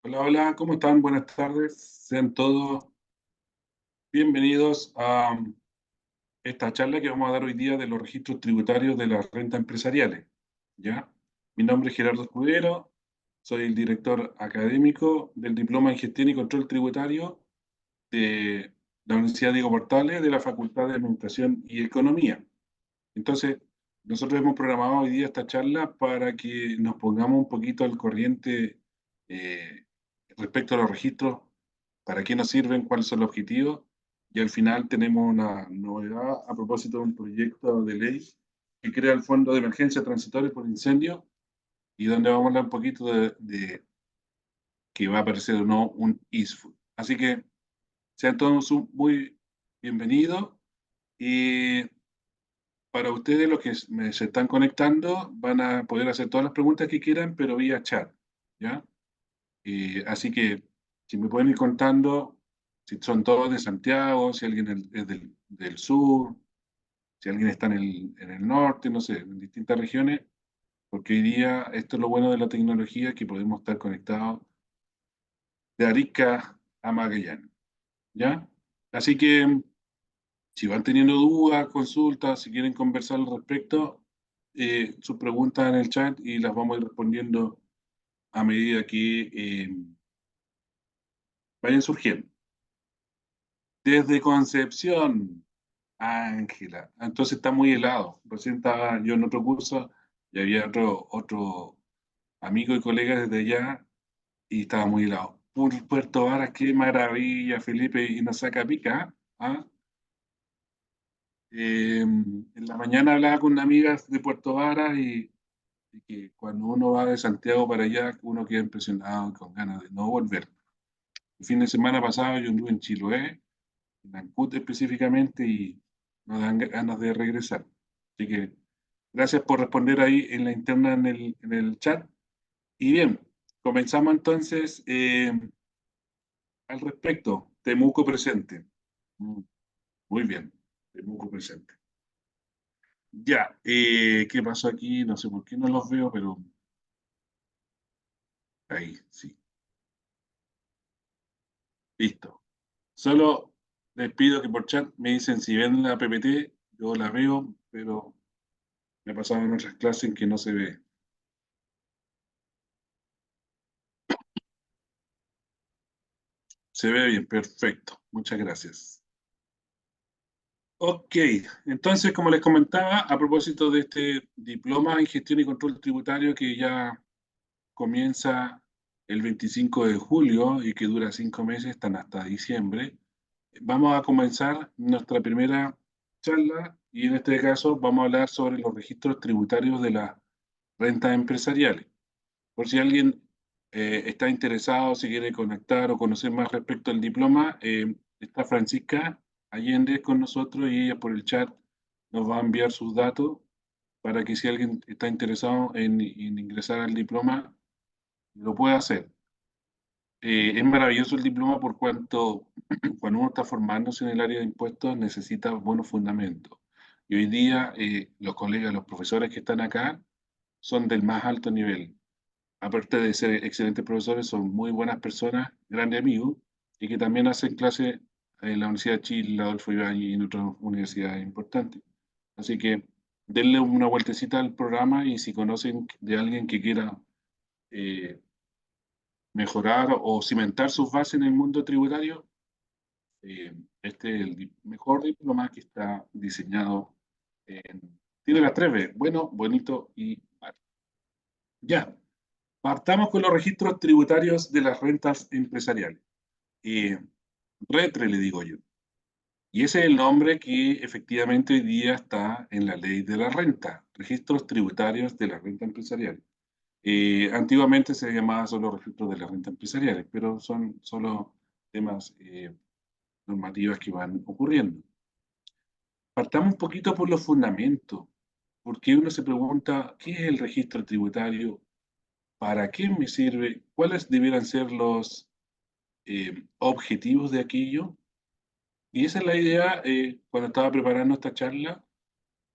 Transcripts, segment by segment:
Hola, hola, ¿cómo están? Buenas tardes. Sean todos bienvenidos a esta charla que vamos a dar hoy día de los registros tributarios de las rentas empresariales. ¿Ya? Mi nombre es Gerardo Escudero, soy el director académico del Diploma en Gestión y Control Tributario de la Universidad Diego Portales de la Facultad de Administración y Economía. Entonces, nosotros hemos programado hoy día esta charla para que nos pongamos un poquito al corriente eh, respecto a los registros, para qué nos sirven, cuáles son los objetivos, y al final tenemos una novedad a propósito de un proyecto de ley que crea el Fondo de Emergencia Transitorio por Incendio y donde vamos a hablar un poquito de que va a aparecer o no un ISFU. Así que sean todos muy bienvenidos y para ustedes, los que se están conectando, van a poder hacer todas las preguntas que quieran, pero vía chat, ¿ya? Así que, si me pueden ir contando, si son todos de Santiago, si alguien es del sur, si alguien está en el norte, no sé, en distintas regiones, porque hoy día esto es lo bueno de la tecnología, que podemos estar conectados de Arica a Magallanes, ¿ya? Así que, si van teniendo dudas, consultas, si quieren conversar al respecto, sus preguntas en el chat y las vamos a ir respondiendo a medida que vayan surgiendo. Desde Concepción, Ángela. Entonces está muy helado. Recién estaba yo en otro curso y había otro amigo y colega desde allá y estaba muy helado. Puerto Varas, qué maravilla, Felipe, y nos saca pica. ¿Ah? En la mañana hablaba con amigas de Puerto Varas y que cuando uno va de Santiago para allá, uno queda impresionado y con ganas de no volver. El fin de semana pasado yo anduve en Chiloé, en Ancud específicamente, y no dan ganas de regresar. Así que gracias por responder ahí en la interna en el chat. Y bien, comenzamos entonces al respecto. Temuco presente. Mm, Muy bien, Temuco presente. Ya, ¿qué pasó aquí? No sé por qué no los veo, pero ahí, sí. Listo. Solo les pido que por chat me dicen si ven la PPT, yo la veo, pero me ha pasado en otras clases en que no se ve. Se ve bien, perfecto. Muchas gracias. Ok, entonces, como les comentaba, a propósito de este diploma en gestión y control tributario que ya comienza el 25 de julio y que dura 5 meses, están hasta diciembre, vamos a comenzar nuestra primera charla y en este caso vamos a hablar sobre los registros tributarios de las rentas empresariales. Por si alguien está interesado, si quiere conectar o conocer más respecto al diploma, está Francisca Allende con nosotros y ella por el chat nos va a enviar sus datos para que si alguien está interesado en ingresar al diploma, lo pueda hacer. Es maravilloso el diploma por cuanto cuando uno está formándose en el área de impuestos necesita buenos fundamentos. Y hoy día los colegas, los profesores que están acá son del más alto nivel. Aparte de ser excelentes profesores, son muy buenas personas, grandes amigos, y que también hacen clase en la Universidad de Chile, la Adolfo Ibáñez y en otras universidades importantes. Así que denle una vueltecita al programa y si conocen de alguien que quiera eh, mejorar o cimentar sus bases en el mundo tributario, este es el mejor diploma que está diseñado. Tiene las tres B, bueno, bonito y malo. Ya, partamos con los registros tributarios de las rentas empresariales. Eh, RETRE le digo yo. Y ese es el nombre que efectivamente hoy día está en la ley de la renta, registros tributarios de la renta empresarial. Antiguamente se llamaba solo registros de la renta empresariales, pero son solo temas normativas que van ocurriendo. Partamos un poquito por los fundamentos, porque uno se pregunta, ¿qué es el registro tributario? ¿Para qué me sirve? ¿Cuáles debieran ser los objetivos de aquello? Y esa es la idea cuando estaba preparando esta charla,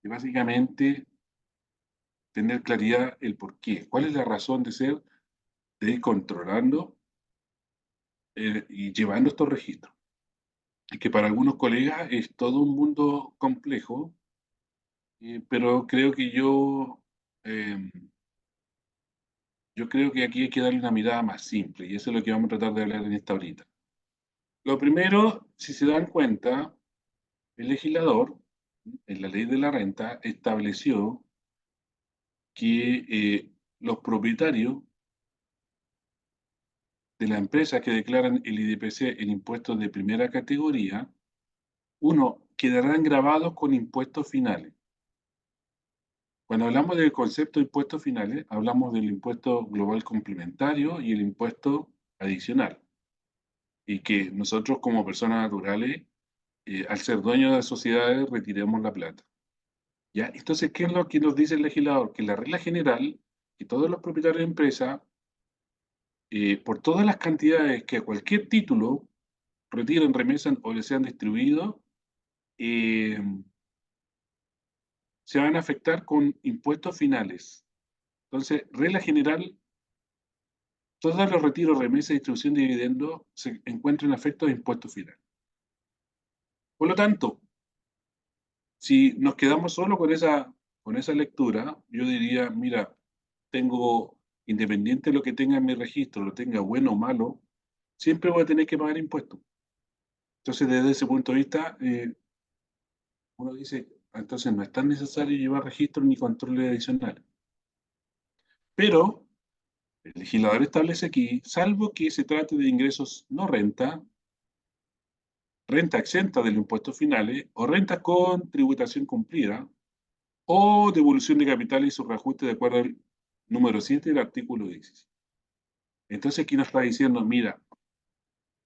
de básicamente tener claridad el por qué, cuál es la razón de ser, de ir controlando. y llevando estos registros. Y que para algunos colegas es todo un mundo complejo, pero yo creo que aquí hay que darle una mirada más simple, y eso es lo que vamos a tratar de hablar en esta horita. Lo primero, si se dan cuenta, el legislador, en la ley de la renta, estableció que los propietarios de las empresas que declaran el IDPC en impuestos de primera categoría, uno, quedarán grabados con impuestos finales. Cuando hablamos del concepto de impuestos finales, hablamos del impuesto global complementario y el impuesto adicional. Y que nosotros como personas naturales, al ser dueños de sociedades, retiremos la plata. ¿Ya? Entonces, ¿qué es lo que nos dice el legislador? Que la regla general, que todos los propietarios de empresas, por todas las cantidades que a cualquier título retiren, remesan o les sean distribuidos, eh, se van a afectar con impuestos finales. Entonces, regla general, todos los retiros, remesas y distribución de dividendos se encuentran afectos de impuestos finales. Por lo tanto, si nos quedamos solo con esa lectura, yo diría, mira, tengo, independiente de lo que tenga en mi registro, lo tenga bueno o malo, siempre voy a tener que pagar impuestos. Entonces, desde ese punto de vista, uno dice, entonces no es tan necesario llevar registros ni controles adicionales. Pero el legislador establece aquí, salvo que se trate de ingresos no renta, renta exenta del impuesto finales o renta con tributación cumplida o devolución de capital y su reajuste de acuerdo al número 7 del artículo 16. Entonces aquí nos está diciendo, mira,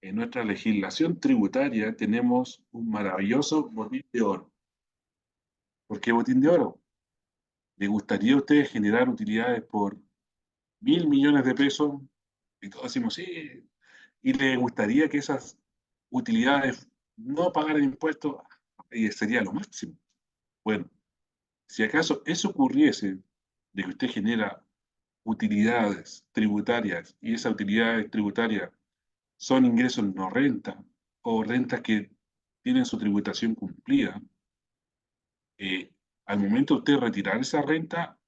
en nuestra legislación tributaria tenemos un maravilloso botín de oro. ¿Por qué botín de oro? ¿Le gustaría a ustedes generar utilidades por 1.000 millones de pesos? Y todos decimos, sí. ¿Y le gustaría que esas utilidades no pagaran impuestos? Y sería lo máximo. Bueno, si acaso eso ocurriese, de que usted genera utilidades tributarias y esas utilidades tributarias son ingresos no renta o rentas que tienen su tributación cumplida, eh, al momento de usted retirar esa renta,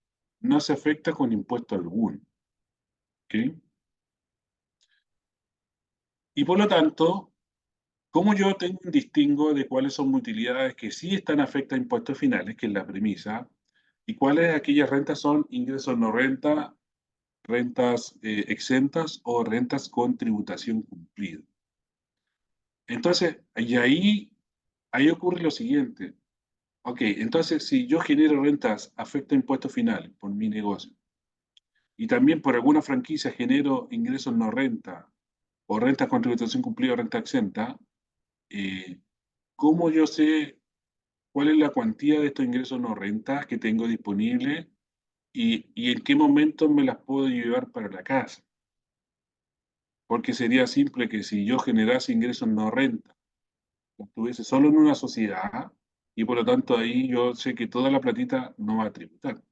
no se afecta con impuesto alguno. ¿Ok? Y por lo tanto, ¿cómo yo tengo un distingo de cuáles son utilidades que sí están afectas a impuestos finales, que es la premisa, y cuáles de aquellas rentas son ingresos no renta, rentas exentas o rentas con tributación cumplida? Entonces, y ahí ocurre lo siguiente. Ok, entonces si yo genero rentas afecta a impuestos finales por mi negocio y también por alguna franquicia genero ingresos no renta o rentas con tributación cumplida o renta exenta, eh, ¿cómo yo sé cuál es la cuantía de estos ingresos no rentas que tengo disponible y en qué momento me las puedo llevar para la casa? Porque sería simple que si yo generase ingresos no renta, estuviese solo en una sociedad y por lo tanto ahí yo sé que toda la platita no va a tributar.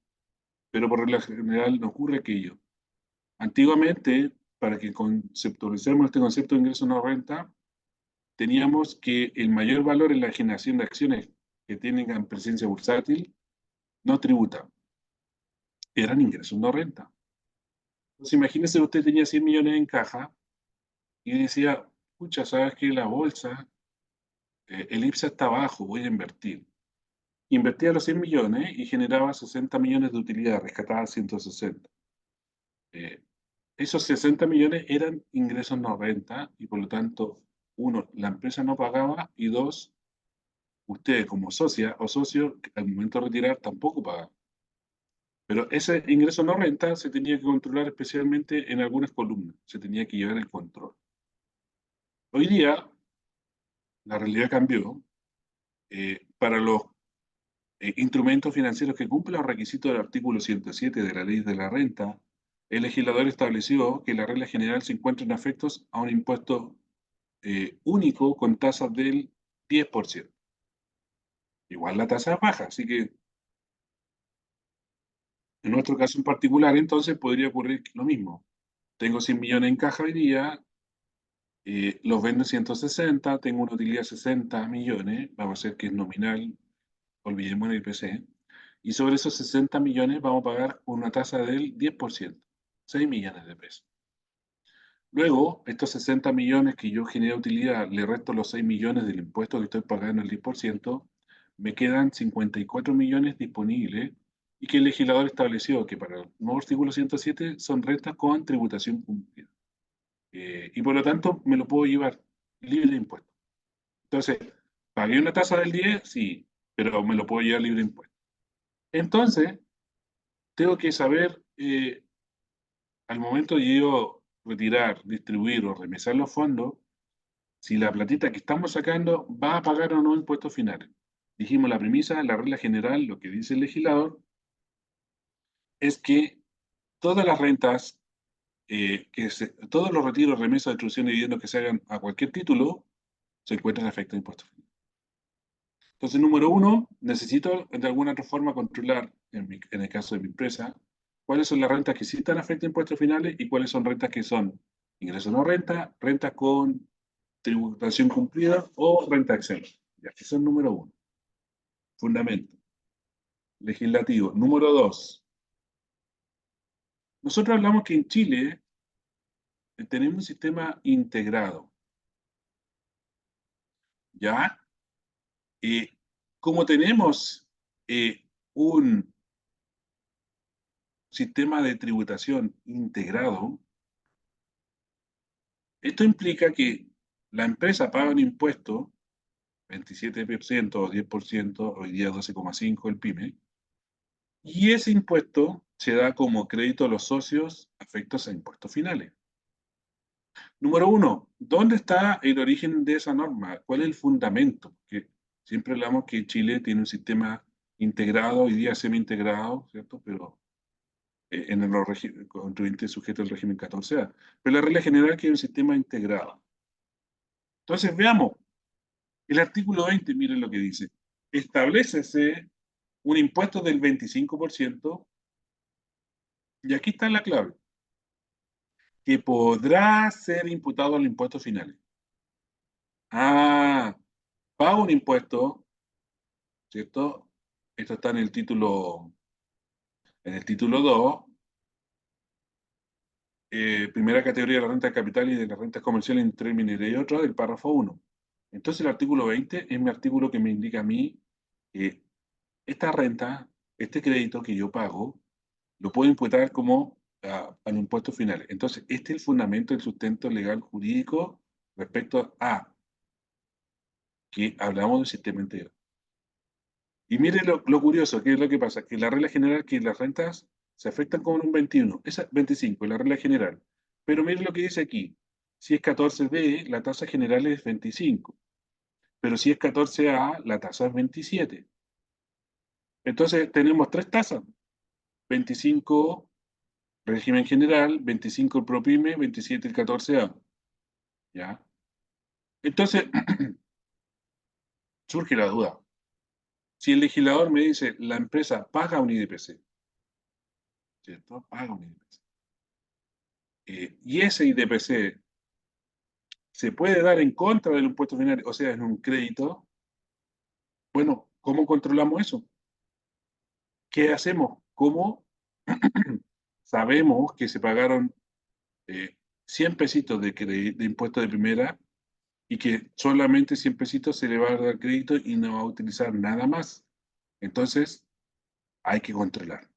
Pero por regla general no ocurre aquello. Antiguamente, para que conceptualicemos este concepto de ingreso no renta, teníamos que el mayor valor en la generación de acciones que tienen presencia bursátil no tributa, eran ingresos no renta. Entonces imagínese que usted tenía 100 millones en caja y decía, pucha, ¿sabes qué? La bolsa, el IPSA está abajo, voy a invertir. Invertía los 100 millones y generaba 60 millones de utilidad, rescataba 160. Eh, Esos 60 millones eran ingresos no renta y por lo tanto, uno, la empresa no pagaba y dos, usted como socia o socio al momento de retirar tampoco pagaba. Pero ese ingreso no renta se tenía que controlar especialmente en algunas columnas, se tenía que llevar el control. Hoy día la realidad cambió. Para los instrumentos financieros que cumplen los requisitos del artículo 107 de la Ley de la Renta, el legislador estableció que la regla general se encuentran afectos a un impuesto único con tasas del 10%. Igual la tasa es baja, así que en nuestro caso en particular entonces podría ocurrir lo mismo. Tengo 100 millones en caja hoy día, Los vendo en 160, tengo una utilidad de 60 millones, vamos a hacer que es nominal, olvidemos el IPC, y sobre esos 60 millones vamos a pagar una tasa del 10%, 6 millones de pesos. Luego, estos 60 millones que yo generé utilidad, le resto los 6 millones del impuesto que estoy pagando el 10%, me quedan 54 millones disponibles y que el legislador estableció que para el nuevo artículo 107 son rentas con tributación cumplida. Y por lo tanto me lo puedo llevar libre de impuestos. Entonces, pagué una tasa del 10, sí, pero me lo puedo llevar libre de impuestos. Entonces, tengo que saber, al momento de yo retirar, distribuir o remesar los fondos, si la platita que estamos sacando va a pagar o no impuestos finales. Dijimos la premisa, la regla general, lo que dice el legislador, es que todas las rentas, todos los retiros, remesas, distribuciones y dividendos que se hagan a cualquier título, se encuentran afectados de impuestos finales. Entonces, número uno, necesito de alguna otra forma controlar, en el caso de mi empresa, cuáles son las rentas que sí están afectadas a impuestos finales y cuáles son rentas que son ingresos no renta, rentas con tributación cumplida o renta exenta. Ya, eso es número uno. Fundamento. Legislativo. Número dos. Nosotros hablamos que en Chile tenemos un sistema integrado. ¿Ya? Eh, Como tenemos un sistema de tributación integrado, esto implica que la empresa paga un impuesto, 27% o 10%, hoy día 12,5% el PYME, y ese impuesto se da como crédito a los socios afectos a impuestos finales. Número uno, ¿dónde está el origen de esa norma? ¿Cuál es el fundamento? Que siempre hablamos que Chile tiene un sistema integrado, hoy día semi-integrado, ¿cierto? Pero en los contribuyentes sujetos al régimen 14A. Pero la regla general es que hay un sistema integrado. Entonces, veamos, el artículo 20, miren lo que dice. Establécese un impuesto del 25%, y aquí está la clave, que podrá ser imputado al impuesto final. Ah, pago un impuesto, ¿cierto? Esto está en el título 2, primera categoría de la renta de capital y de las rentas comerciales entre minería y otra, del párrafo 1. Entonces el artículo 20 es mi artículo que me indica a mí que esta renta, este crédito que yo pago, lo puedo imputar como al impuesto final. Entonces, este es el fundamento del sustento legal jurídico respecto a que hablamos del sistema integral. Y mire lo curioso, ¿qué es lo que pasa? Que la regla general es que las rentas se afectan con un 21, esa 25, la regla general. Pero mire lo que dice aquí. Si es 14B, la tasa general es 25. Pero si es 14A, la tasa es 27. Entonces tenemos tres tasas. 25 régimen general, 25 el PROPYME, 27 el 14A. ¿Ya? Entonces surge la duda. Si el legislador me dice, la empresa paga un IDPC, ¿cierto? Paga un IDPC. Y ese IDPC se puede dar en contra del impuesto final, o sea, en un crédito. Bueno, ¿cómo controlamos eso? ¿Qué hacemos? ¿Cómo sabemos que se pagaron 100 pesitos de impuesto de primera y que solamente 100 pesitos se le va a dar crédito y no va a utilizar nada más? Entonces, hay que controlar,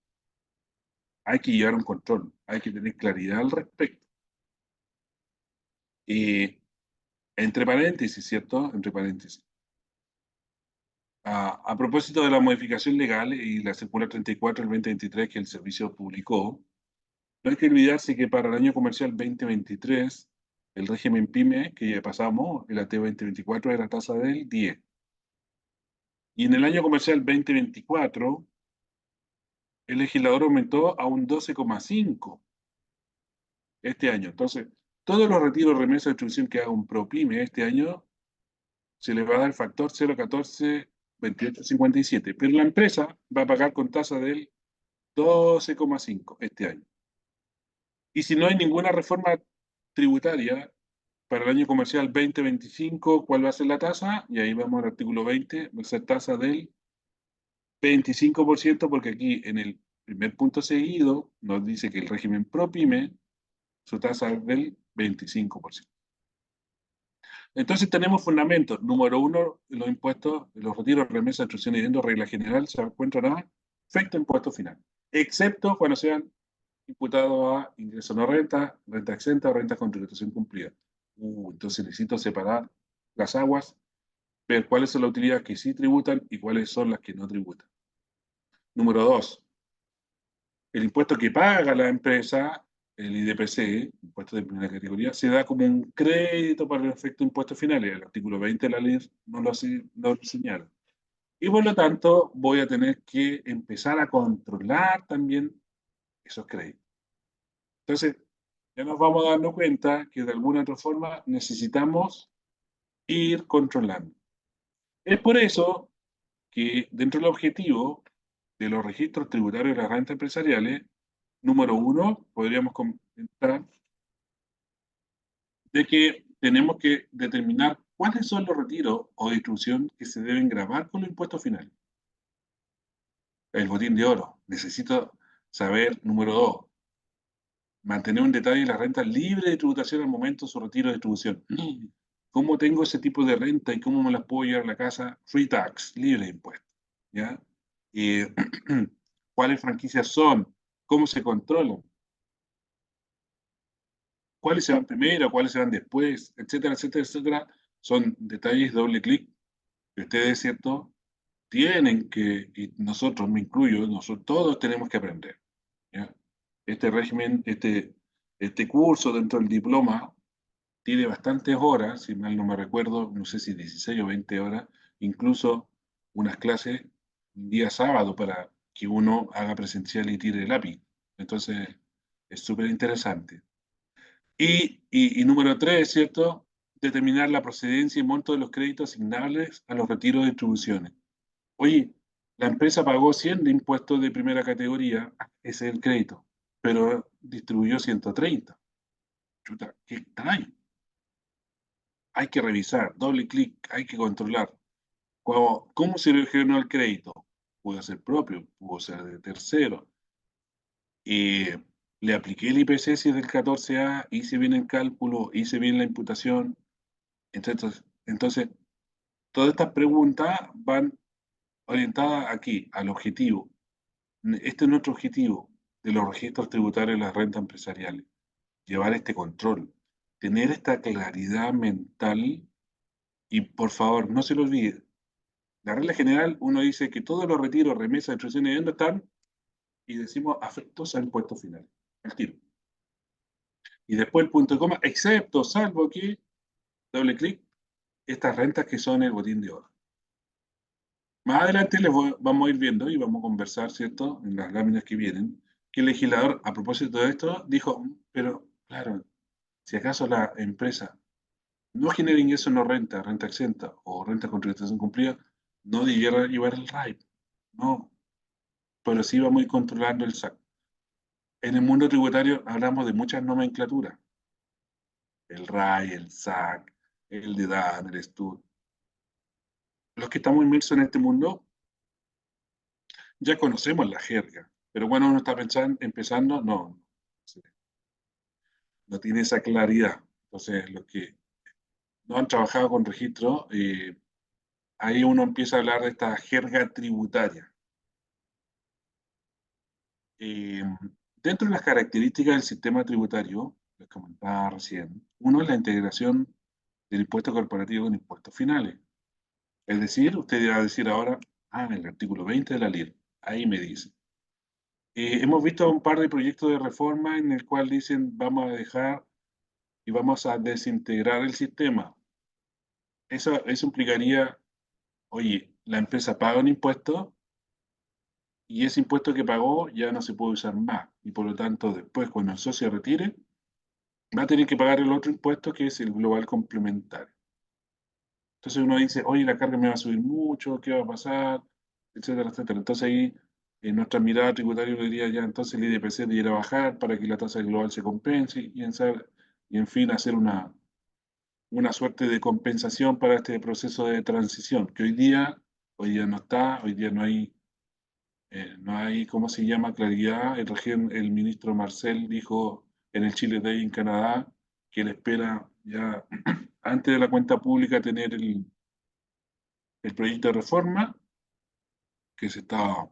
hay que llevar un control, hay que tener claridad al respecto. Y entre paréntesis, ¿cierto? Entre paréntesis. A propósito de la modificación legal y la circular 34 del 2023 que el servicio publicó, no hay que olvidarse que para el año comercial 2023, el régimen PYME que ya pasamos, el AT 2024, era tasa del 10. Y en el año comercial 2024, el legislador aumentó a un 12,5 este año. Entonces, todos los retiros, remesas, distribución que haga un ProPyme este año, se le va a dar el factor 0,142857. Pero la empresa va a pagar con tasa del 12,5 este año. Y si no hay ninguna reforma tributaria para el año comercial 2025, ¿cuál va a ser la tasa? Y ahí vamos al artículo 20, va a ser tasa del 25%, porque aquí en el primer punto seguido nos dice que el régimen ProPyme, su tasa es del 25%. Entonces tenemos fundamentos. Número uno, los impuestos, los retiros, remesas, extracción y dividendos, regla general, se encuentran a efecto impuesto final, excepto cuando sean imputados a ingreso no renta, renta exenta o renta con tributación cumplida. Entonces necesito separar las aguas, ver cuáles son las utilidades que sí tributan y cuáles son las que no tributan. Número dos, el impuesto que paga la empresa, el IDPC, impuesto de primera categoría, se da como un crédito para el efecto de impuestos finales. El artículo 20 de la ley no lo señala. Y por lo tanto, voy a tener que empezar a controlar también esos créditos. Entonces, ya nos vamos dando cuenta que de alguna otra forma necesitamos ir controlando. Es por eso que dentro del objetivo de los registros tributarios de las rentas empresariales, número uno, podríamos comentar de que tenemos que determinar cuáles son los retiros o distribución que se deben grabar con los impuestos finales. El botín de oro. Necesito saber, número dos, mantener un detalle de la renta libre de tributación al momento de su retiro de distribución. ¿Cómo tengo ese tipo de renta y cómo me las puedo llevar a la casa? Free tax, libre de impuestos. ¿Ya? Eh, ¿Cuáles franquicias son? ¿Cómo se controlan? ¿Cuáles se van primero? ¿Cuáles se van después? Etcétera, etcétera, etcétera. Son detalles doble clic que ustedes, ¿cierto? Tienen que, y nosotros, me incluyo, nosotros todos tenemos que aprender. ¿Ya? Este régimen, este curso dentro del diploma tiene bastantes horas, si mal no me recuerdo, no sé si 16 o 20 horas, incluso unas clases un día sábado para que uno haga presencial y tire el lápiz. Entonces, es súper interesante. Y número tres, ¿cierto? Determinar la procedencia y monto de los créditos asignables a los retiros de distribuciones. Oye, la empresa pagó 100 de impuestos de primera categoría, ese es el crédito, pero distribuyó 130. Chuta, qué extraño. Hay que revisar, doble clic, hay que controlar. ¿Cómo se le generó el crédito? Pudo ser propio, pudo ser de tercero. Le apliqué el IPC si es del 14A, hice bien el cálculo, hice bien la imputación. Entonces, todas estas preguntas van orientadas aquí, al objetivo. Este es nuestro objetivo de los registros tributarios de las rentas empresariales. Llevar este control, tener esta claridad mental y por favor, no se lo olvide. La regla general, uno dice que todos los retiros, remesas, instrucciones y dividendos están y decimos afectos al impuesto final, al tiro. Y después el punto de coma, excepto, salvo que, doble clic, estas rentas que son el botín de oro. Más adelante vamos a ir viendo y vamos a conversar, ¿cierto? En las láminas que vienen, que el legislador, a propósito de esto, dijo, pero claro, si acaso la empresa no genera ingresos no renta, renta exenta o renta con tributación cumplida, no debiera llevar el RAIP. No, pero sí vamos a ir controlando el SAC. En el mundo tributario hablamos de muchas nomenclaturas. El RAI, el SAC, el DEDAN, el STUD. Los que estamos inmersos en este mundo ya conocemos la jerga, pero bueno, uno está empezando, no, no tiene esa claridad. Entonces, los que no han trabajado con registro, ahí uno empieza a hablar de esta jerga tributaria. Eh, Dentro de las características del sistema tributario, les comentaba recién, uno es la integración del impuesto corporativo con impuestos finales. Es decir, usted va a decir ahora, en el artículo 20 de la ley, ahí me dice. Hemos visto un par de proyectos de reforma en el cual dicen vamos a dejar y vamos a desintegrar el sistema. Eso implicaría, oye, la empresa paga un impuesto y ese impuesto que pagó ya no se puede usar más. Y por lo tanto, después, cuando el socio retire, va a tener que pagar el otro impuesto que es el global complementario. Entonces uno dice, oye, la carga me va a subir mucho, ¿qué va a pasar? Etcétera, etcétera. Entonces ahí, en nuestra mirada tributaria, uno diría ya, entonces el IDPC debería bajar para que la tasa global se compense y en fin, hacer una suerte de compensación para este proceso de transición, que hoy día no está, hoy día no hay, ¿cómo se llama?, claridad. El ministro Marcel dijo en el Chile Day en Canadá que él espera ya antes de la cuenta pública tener el proyecto de reforma que se está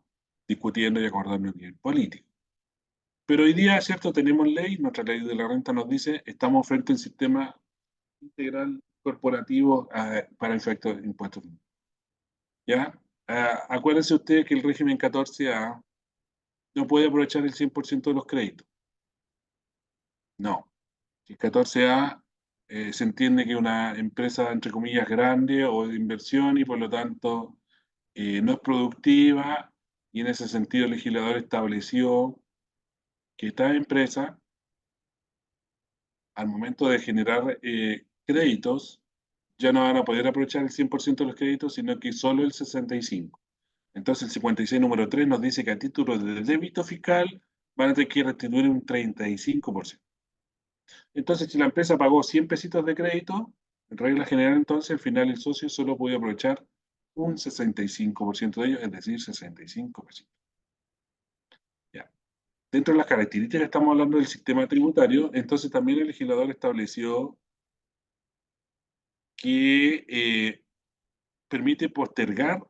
discutiendo y acordando a nivel político. Pero hoy día, ¿cierto? Tenemos ley, nuestra ley de la renta nos dice, estamos frente a un sistema integral corporativo para efectos de impuestos. ¿Ya? Acuérdense ustedes que el régimen 14A no puede aprovechar el 100% de los créditos. No. El 14A se entiende que una empresa, entre comillas, grande o de inversión y por lo tanto no es productiva, y en ese sentido el legislador estableció que estas empresas, al momento de generar créditos, ya no van a poder aprovechar el 100% de los créditos, sino que solo el 65%. Entonces el 56 número 3 nos dice que a título de débito fiscal van a tener que restituir un 35%. Entonces, si la empresa pagó 100 pesitos de crédito, en regla general, entonces, al final el socio solo puede aprovechar un 65% de ellos, es decir, 65%. Ya. Dentro de las características que estamos hablando del sistema tributario, entonces también el legislador estableció que permite postergar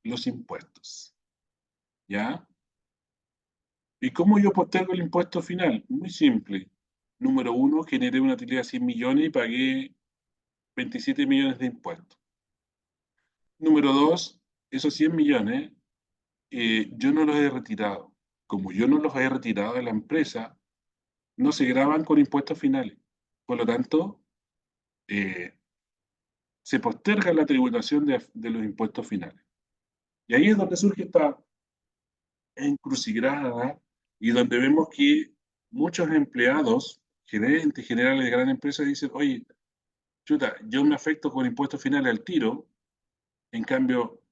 los impuestos. ¿Ya? ¿Y cómo yo postergo el impuesto final? Muy simple. Número uno, generé una utilidad de 100 millones y pagué 27 millones de impuestos. Número dos, esos 100 millones yo no los he retirado. Como yo no los he retirado de la empresa, no se graban con impuestos finales. Por lo tanto, eh, se posterga la tributación de los impuestos finales. Y ahí es donde surge esta encrucijada y donde vemos que muchos empleados, gerentes generales de gran empresa, dicen, oye, chuta, yo me afecto con impuestos finales al tiro, en cambio,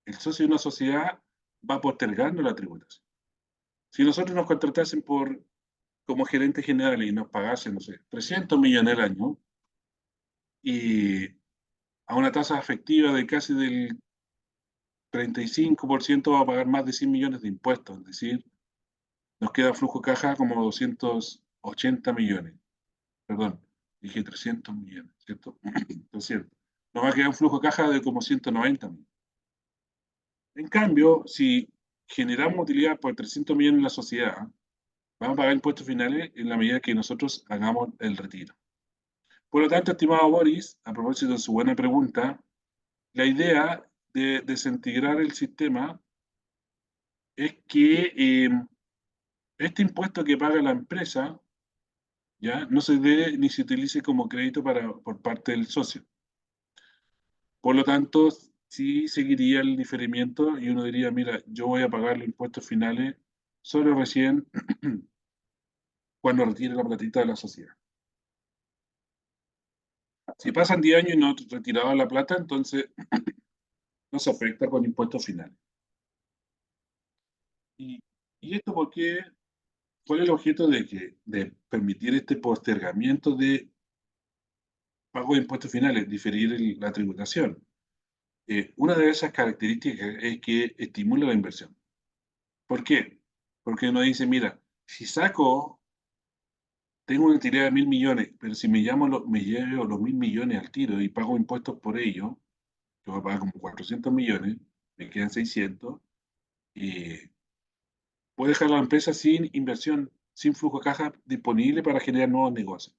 el socio de una sociedad va postergando la tributación. Si nosotros nos contratasen como gerente general y nos pagasen, no sé, 300 millones al año, y a una tasa efectiva de casi del 35% va a pagar más de 100 millones de impuestos, es decir, nos queda flujo de caja como 280 millones. Perdón, dije 300 millones, ¿cierto? 300. Nos va a quedar un flujo de caja de como 190 millones. En cambio, si generamos utilidad por 300 millones en la sociedad, vamos a pagar impuestos finales en la medida que nosotros hagamos el retiro. Por lo tanto, estimado Boris, a propósito de su buena pregunta, la idea de desintegrar el sistema es que este impuesto que paga la empresa ya no se dé ni se utilice como crédito por parte del socio. Por lo tanto, sí seguiría el diferimiento y uno diría, mira, yo voy a pagar los impuestos finales solo recién cuando retire la platita de la sociedad. Si pasan 10 años y no he retirado la plata, entonces no se afecta con impuestos finales. ¿Y, y esto por qué? ¿Cuál es el objeto de permitir este postergamiento de pago de impuestos finales, diferir la tributación? Una de esas características es que estimula la inversión. ¿Por qué? Porque uno dice, mira, si tengo una utilidad de 1.000 millones, pero si me llevo los 1.000 millones al tiro y pago impuestos por ello, que voy a pagar como 400 millones, me quedan 600, y puedo dejar la empresa sin inversión, sin flujo de caja disponible para generar nuevos negocios.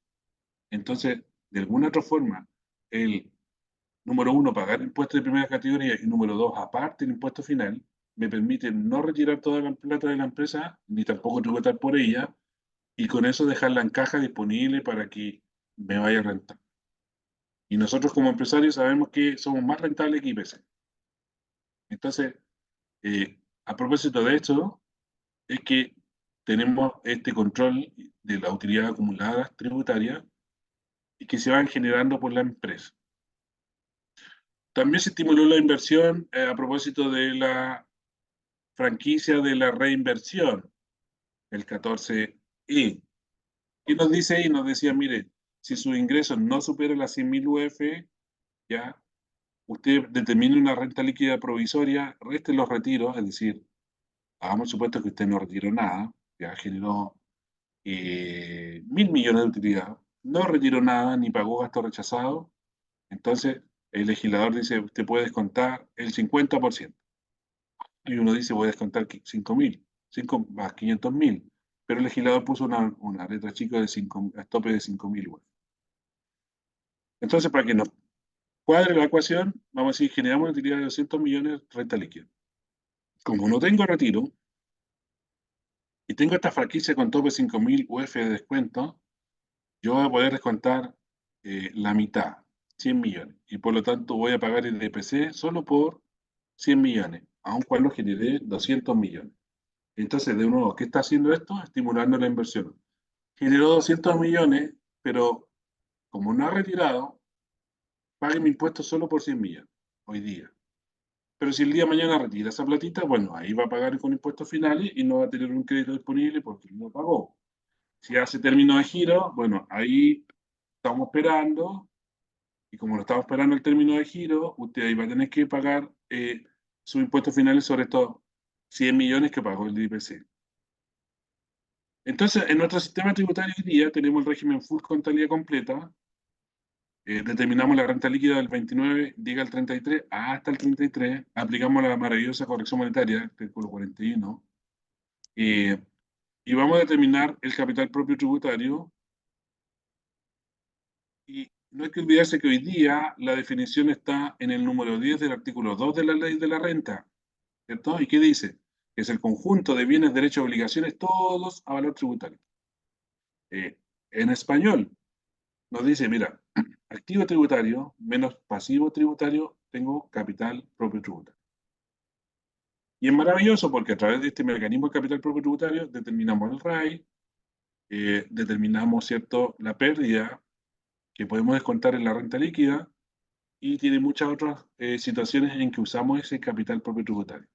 Entonces, de alguna otra forma, el número uno, pagar impuestos de primera categoría y número dos, aparte el impuesto final, me permite no retirar toda la plata de la empresa, ni tampoco tributar por ella, y con eso dejarla en caja disponible para que me vaya a rentar. Y nosotros como empresarios sabemos que somos más rentables que IPC. Entonces, a propósito de esto, es que tenemos este control de las utilidades acumuladas tributarias y que se van generando por la empresa. También se estimuló la inversión a propósito de la franquicia de la reinversión, el 14E. ¿Qué nos dice ahí? Nos decía, mire, si sus ingresos no superan las 100.000 UF, ya, usted determine una renta líquida provisoria, reste los retiros, es decir, hagamos supuesto que usted no retiró nada, ya generó 1.000 millones de utilidad, no retiró nada ni pagó gastos rechazados, entonces el legislador dice, usted puede descontar el 50%. Y uno dice, voy a descontar 5.000, 5 más 500.000, pero el legislador puso una letra chica de 5, a tope de 5.000 UF. Entonces, para que nos cuadre la ecuación, vamos a decir, generamos una utilidad de 200 millones renta líquida. Como no tengo retiro, y tengo esta franquicia con tope de 5.000 UF de descuento, yo voy a poder descontar la mitad, 100 millones. Y por lo tanto voy a pagar el DPC solo por 100 millones, aun cuando generé 200 millones. Entonces, de nuevo, ¿qué está haciendo esto? Estimulando la inversión. Generó 200 millones, pero como no ha retirado, pague mi impuesto solo por 100 millones hoy día. Pero si el día de mañana retira esa platita, bueno, ahí va a pagar con impuestos finales y no va a tener un crédito disponible porque no pagó. Si hace término de giro, bueno, ahí estamos esperando, y como lo estamos esperando el término de giro, usted ahí va a tener que pagar sus impuestos finales sobre estos 100 millones que pagó el IPC. Entonces, en nuestro sistema tributario hoy día tenemos el régimen full contabilidad completa, determinamos la renta líquida del 29, llega al 33, hasta el 33, aplicamos la maravillosa corrección monetaria, artículo 41, y vamos a determinar el capital propio tributario. Y no hay que olvidarse que hoy día la definición está en el número 10 del artículo 2 de la ley de la renta, ¿cierto? ¿Y qué dice? Que es el conjunto de bienes, derechos y obligaciones, todos a valor tributario. En español nos dice, mira, activo tributario menos pasivo tributario, tengo capital propio tributario. Y es maravilloso porque a través de este mecanismo de capital propio tributario determinamos el RAI, determinamos, ¿cierto?, la pérdida que podemos descontar en la renta líquida, y tiene muchas otras situaciones en que usamos ese capital propio tributario.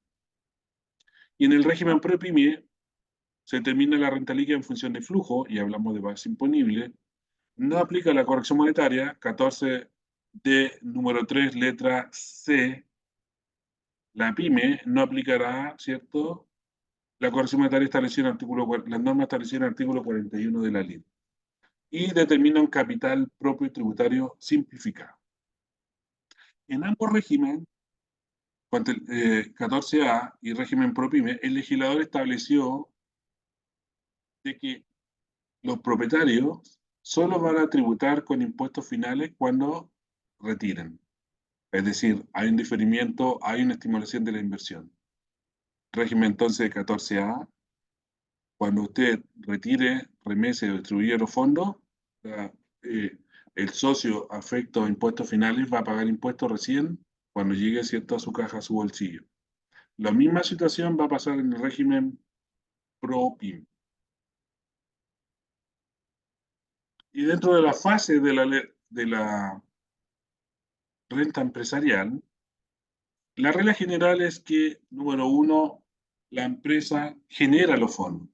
Y en el régimen ProPyme se determina la renta líquida en función de flujo, y hablamos de base imponible. No aplica la corrección monetaria, 14 de número 3, letra C. La PYME no aplicará, ¿cierto?, la corrección monetaria establecida en el artículo, las normas establecidas en el artículo 41 de la ley. Y determina un capital propio tributario simplificado. En ambos regímenes, 14A y régimen ProPyme, el legislador estableció de que los propietarios solo van a tributar con impuestos finales cuando retiren. Es decir, hay un diferimiento, hay una estimulación de la inversión. Régimen entonces 14A, cuando usted retire, remese o distribuya los fondos, eh, el socio afecto a impuestos finales va a pagar impuestos recién cuando llegue, ¿cierto?, a su caja, a su bolsillo. La misma situación va a pasar en el régimen ProPyme. Y dentro de la fase de la renta empresarial, la regla general es que, número uno, la empresa genera los fondos.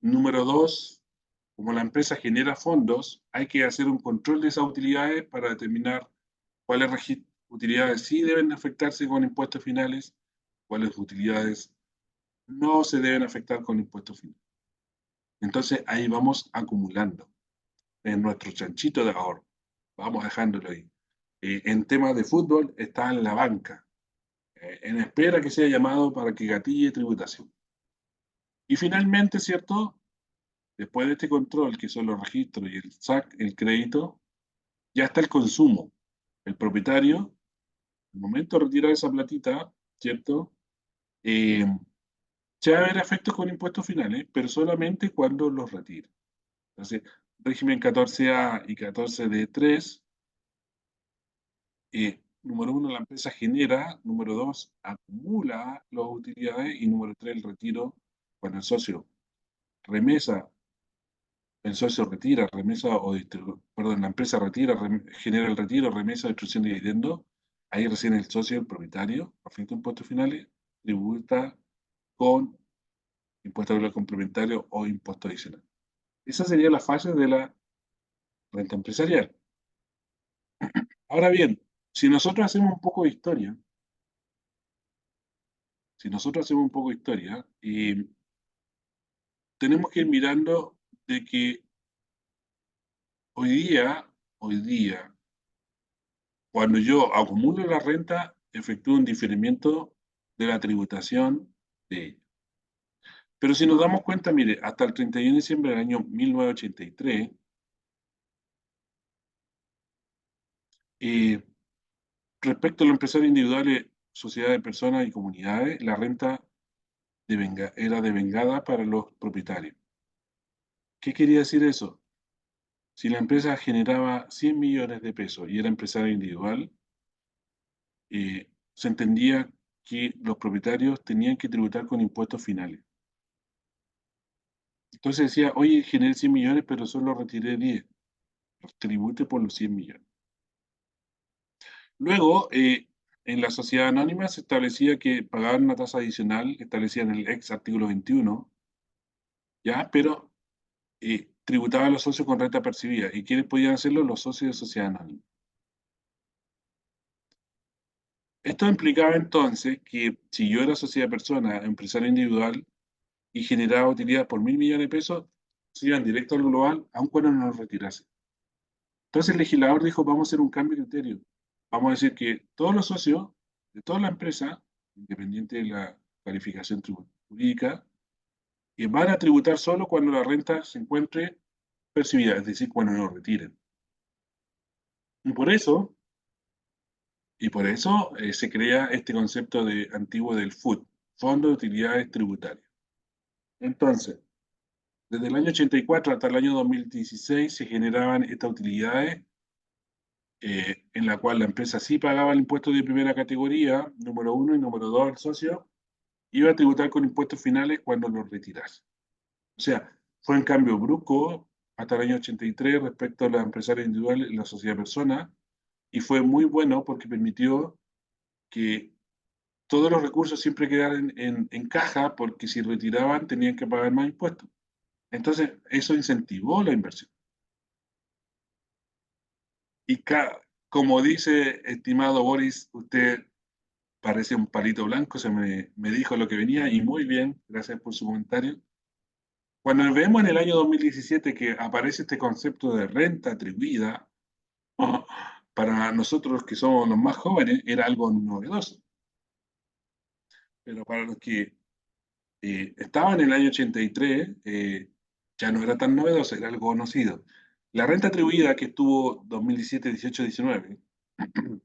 Número dos, como la empresa genera fondos, hay que hacer un control de esas utilidades para determinar cuáles utilidades sí deben afectarse con impuestos finales, cuáles utilidades no se deben afectar con impuestos finales. Entonces ahí vamos acumulando en nuestro chanchito de ahorro. Vamos dejándolo ahí. En temas de fútbol está en la banca, en espera que sea llamado para que gatille tributación. Y finalmente, ¿cierto? Después de este control, que son los registros y el SAC, el crédito, ya está el consumo. El propietario, al momento de retirar esa platita, ¿cierto? Se va a ver efectos con impuestos finales, pero solamente cuando los retire. Entonces, régimen 14A y 14D3, número uno, la empresa genera, número dos, acumula las utilidades, y número tres, el retiro, cuando el socio remesa, el socio retira, remesa o perdón, la empresa retira, genera el retiro, remesa o distribución de dividendos, ahí recién el socio, el propietario, afecta impuestos finales, tributa con impuesto complementario o impuesto adicional. Esa sería la fase de la renta empresarial. Ahora bien, si nosotros hacemos un poco de historia, si nosotros hacemos un poco de historia, tenemos que ir mirando de que hoy día, cuando yo acumulo la renta, efectúo un diferimiento de la tributación de ella. Pero si nos damos cuenta, mire, hasta el 31 de diciembre del año 1983, eh, respecto a los empresarios individuales, sociedades de personas y comunidades, la renta era devengada para los propietarios. ¿Qué quería decir eso? Si la empresa generaba 100 millones de pesos y era empresario individual, se entendía que los propietarios tenían que tributar con impuestos finales. Entonces decía, oye, generé 100 millones, pero solo retiré 10. Los tribute por los 100 millones. Luego, en la sociedad anónima se establecía que pagaban una tasa adicional establecida en el ex artículo 21, ¿ya? Pero tributaban a los socios con renta percibida. ¿Y quiénes podían hacerlo? Los socios de sociedad anónima. Esto implicaba entonces que si yo era sociedad de persona, empresario individual, y generaba utilidad por 1.000 millones de pesos, se iban directo al global, aun cuando no lo retirase. Entonces el legislador dijo, vamos a hacer un cambio de criterio. Vamos a decir que todos los socios de toda la empresa, independiente de la calificación jurídica, van a tributar solo cuando la renta se encuentre percibida, es decir, cuando no retiren. Y por eso, se crea este concepto antiguo del FUT, Fondo de Utilidades Tributarias. Entonces, desde el año 84 hasta el año 2016 se generaban estas utilidades en la cual la empresa sí pagaba el impuesto de primera categoría, número uno, y número dos, el socio, iba a tributar con impuestos finales cuando los retirase. O sea, fue un cambio brusco hasta el año 83 respecto a los empresarios individuales y la sociedad persona, y fue muy bueno porque permitió que todos los recursos siempre quedaran en caja, porque si retiraban tenían que pagar más impuestos. Entonces, eso incentivó la inversión. Y como dice, estimado Boris, usted parece un palito blanco, me dijo lo que venía y muy bien, gracias por su comentario. Cuando vemos en el año 2017 que aparece este concepto de renta atribuida, para nosotros que somos los más jóvenes era algo novedoso, pero para los que estaban en el año 83 ya no era tan novedoso, era algo conocido. La renta atribuida que estuvo 2017, 18, 19,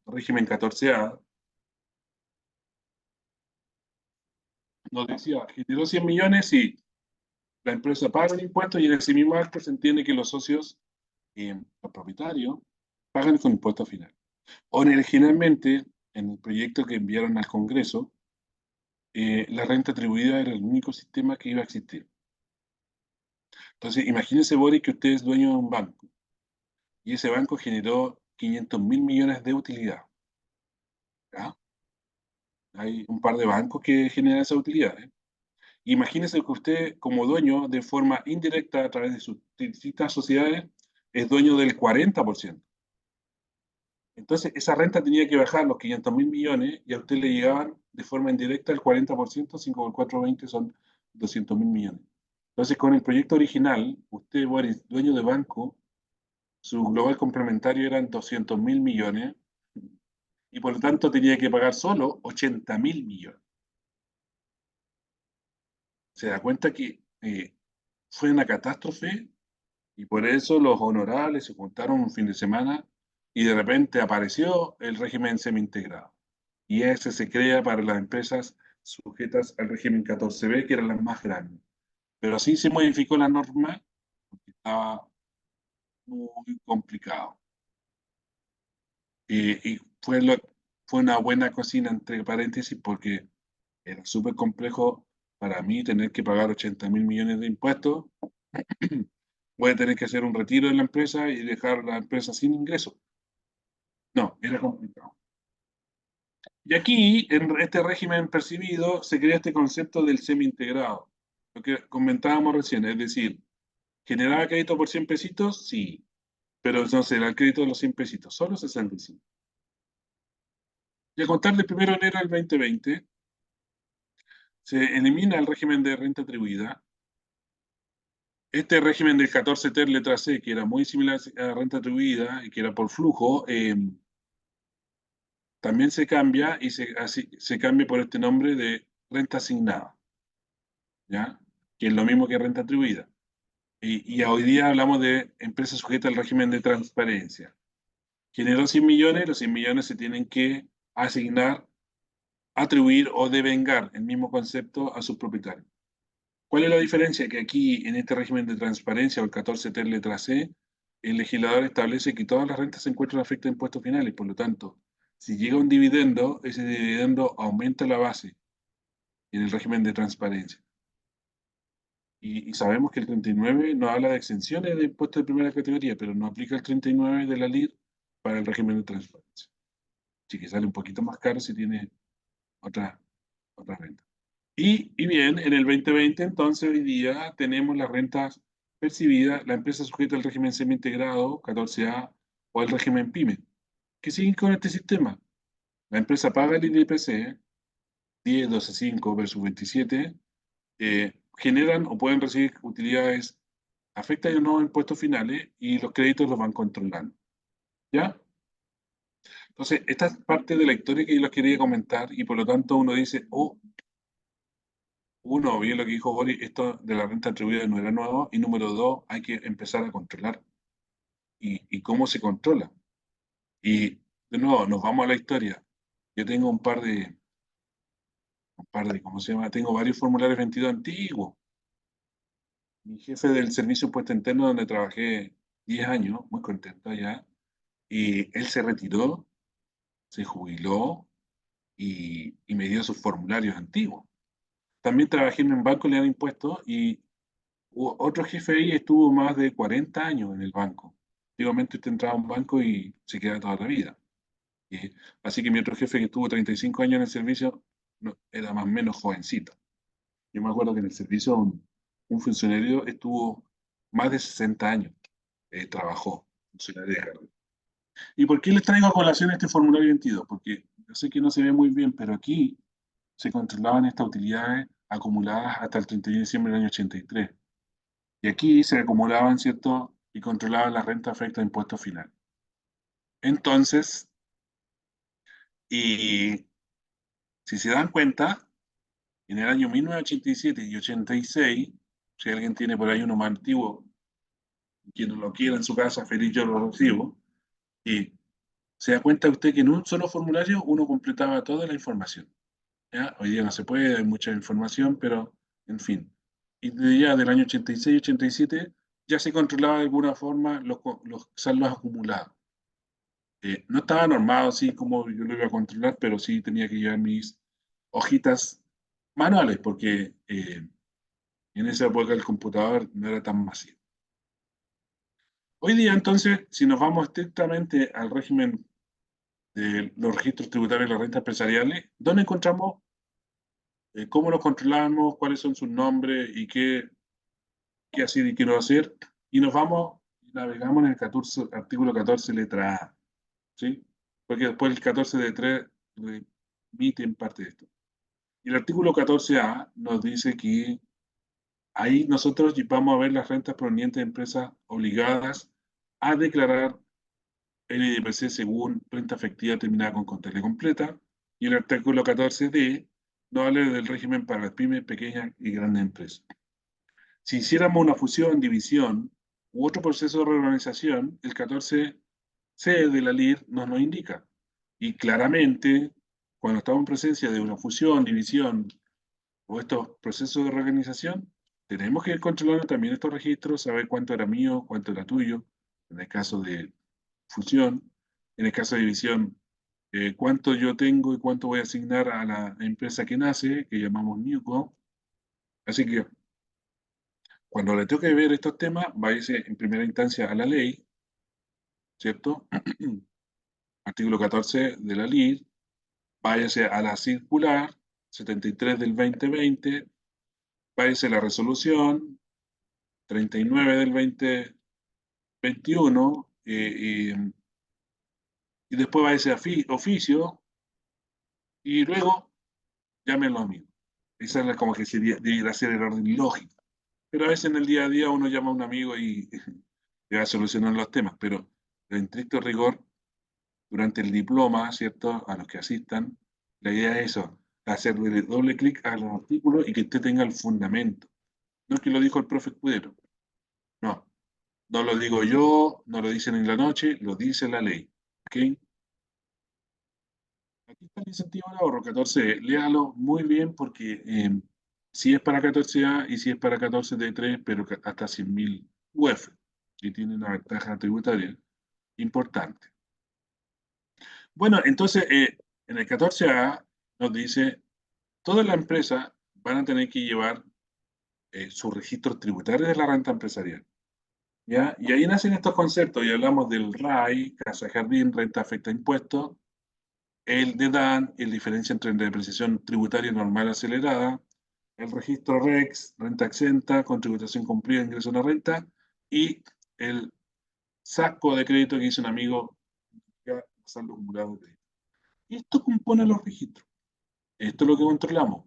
régimen 14A, nos decía, generó 100 millones y la empresa paga el impuesto y en ese mismo acto se entiende que los socios, los propietarios, pagan con impuesto final. Originalmente, en el proyecto que enviaron al Congreso, la renta atribuida era el único sistema que iba a existir. Entonces, imagínense, Boris, que usted es dueño de un banco y ese banco generó 500.000 millones de utilidad. ¿Ya? Hay un par de bancos que generan esa utilidad. Imagínese que usted, como dueño, de forma indirecta, a través de sus distintas sociedades, es dueño del 40%. Entonces, esa renta tenía que bajar los 500.000 millones y a usted le llegaban de forma indirecta el 40%, 5 por 4, 20 son 200.000 millones. Entonces, con el proyecto original, usted, Boris, dueño de banco, su global complementario eran 200.000 millones y por lo tanto tenía que pagar solo 80.000 millones. Se da cuenta que fue una catástrofe y por eso los honorables se juntaron un fin de semana y de repente apareció el régimen semi-integrado. Y ese se crea para las empresas sujetas al régimen 14B, que eran las más grandes. Pero así se modificó la norma porque estaba muy complicado. Y fue una buena cocina, entre paréntesis, porque era súper complejo para mí tener que pagar 80.000 millones de impuestos. Voy a tener que hacer un retiro de la empresa y dejar la empresa sin ingresos. No, era complicado. Y aquí, en este régimen percibido, se crea este concepto del semi-integrado, lo que comentábamos recién, es decir, ¿Generaba crédito por 100 pesitos? Sí, pero no será el crédito de los 100 pesitos, solo 65. Y a contar del 1 de enero del 2020, se elimina el régimen de renta atribuida. Este régimen del 14 ter letra C, que era muy similar a renta atribuida y que era por flujo, también se cambia y se cambia por este nombre de renta asignada, ¿ya? Que es lo mismo que renta atribuida. Y hoy día hablamos de empresas sujetas al régimen de transparencia. Generó 100 millones, los 100 millones se tienen que asignar, atribuir o devengar, el mismo concepto, a sus propietarios. ¿Cuál es la diferencia? Que aquí, en este régimen de transparencia, o el 14 ter letra C, el legislador establece que todas las rentas se encuentran afectadas a impuestos finales, por lo tanto, si llega un dividendo, ese dividendo aumenta la base en el régimen de transparencia. Y sabemos que el 39 no habla de exenciones de impuestos de primera categoría, pero no aplica el 39 de la LIR para el régimen de transparencia. Así que sale un poquito más caro si tiene otra, otra renta. Y bien, en el 2020, entonces, hoy día tenemos las rentas percibidas, la empresa sujeta al régimen semi-integrado, 14A, o al régimen PYME, que siguen con este sistema. La empresa paga el IDPC, 10, 12, 5 versus 27, generan o pueden recibir utilidades, afectan o no impuestos finales y los créditos los van controlando. ¿Ya? Entonces, esta es parte de la historia que yo les quería comentar y por lo tanto uno dice, oh, uno, bien lo que dijo Boris, esto de la renta atribuida no era nuevo, y número dos, hay que empezar a controlar. ¿Y cómo se controla? Y de nuevo, nos vamos a la historia. Yo tengo ¿cómo se llama? Tengo varios formularios 22 antiguos. Mi jefe del servicio de impuesto interno, donde trabajé 10 años, muy contento allá, y él se retiró, se jubiló y me dio sus formularios antiguos. También trabajé en un banco, le dan impuestos y otro jefe ahí estuvo más de 40 años en el banco. Antiguamente usted entraba a un banco y se queda toda la vida. Y- Así que mi otro jefe que estuvo 35 años en el servicio era más o menos jovencito. Yo me acuerdo que en el servicio un funcionario estuvo más de 60 años, trabajó, funcionario de carrera. ¿Y por qué les traigo a colación este formulario 22? Porque yo sé que no se ve muy bien, pero aquí se controlaban estas utilidades acumuladas hasta el 31 de diciembre del año 83. Y aquí se acumulaban, ¿cierto? Y controlaban la renta afecta a impuestos finales. Entonces, y si se dan cuenta, en el año 1987 y 86, si alguien tiene por ahí uno más antiguo, quien no lo quiera en su casa, feliz yo lo recibo, y se da cuenta usted que en un solo formulario uno completaba toda la información. ¿Ya? Hoy día no se puede, hay mucha información, pero en fin. Y desde ya del año 86 y 87 ya se controlaba de alguna forma los saldos acumulados. No estaba normado así como yo lo iba a controlar, pero sí tenía que llevar mis hojitas manuales, porque en esa época el computador no era tan masivo. Hoy día, entonces, si nos vamos estrictamente al régimen de los registros tributarios y las rentas empresariales, ¿dónde encontramos cómo los controlamos, cuáles son sus nombres y qué hacer y qué no hacer? Y nos vamos, navegamos en el 14, artículo 14, letra A, ¿sí? Porque después el 14 de 3 remite en parte de esto. Y el artículo 14A nos dice que ahí nosotros vamos a ver las rentas provenientes de empresas obligadas a declarar el IDPC según renta efectiva terminada con contabilidad completa. Y el artículo 14D nos habla del régimen para las pymes, pequeñas y grandes empresas. Si hiciéramos una fusión, división u otro proceso de reorganización, el 14C de la LIR nos indica. Y claramente, cuando estamos en presencia de una fusión, división o estos procesos de reorganización, tenemos que ir controlando también estos registros, saber cuánto era mío, cuánto era tuyo, en el caso de fusión, en el caso de división, cuánto yo tengo y cuánto voy a asignar a la empresa que nace, que llamamos NewCo. Así que cuando le toque ver estos temas, váyase en primera instancia a la ley, ¿cierto? Artículo 14 de la ley, váyase a la circular 73 del 2020, váyase a la resolución, 39 del 2021, y después va ese oficio, y luego llámenlo a mí. Esa es como que debería ser el orden lógico. Pero a veces en el día a día uno llama a un amigo y le va a solucionar los temas, pero en estricto rigor, durante el diploma, ¿cierto? A los que asistan, la idea es eso, hacerle doble clic a los artículos y que usted tenga el fundamento. No es que lo dijo el profe Escudero, no, no lo digo yo, no lo dicen en la noche, lo dice la ley. ¿Ok? Aquí está el incentivo al ahorro, 14. Léalo muy bien porque si es para 14A y si es para 14D3, pero hasta 100.000 UF, que tiene una ventaja tributaria importante. Bueno, entonces en el 14A nos dice, todas las empresas van a tener que llevar sus registros tributarios de la renta empresarial. ¿Ya? Y ahí nacen estos conceptos y hablamos del RAI, casa jardín, renta afecta a impuestos, el DEDAN, el diferencia entre depreciación tributaria normal acelerada, el registro REX, renta exenta, con tributación cumplida, ingreso a la renta, y el saco de crédito que hizo un amigo, ya saldo acumulado de crédito. Y esto compone los registros. Esto es lo que controlamos.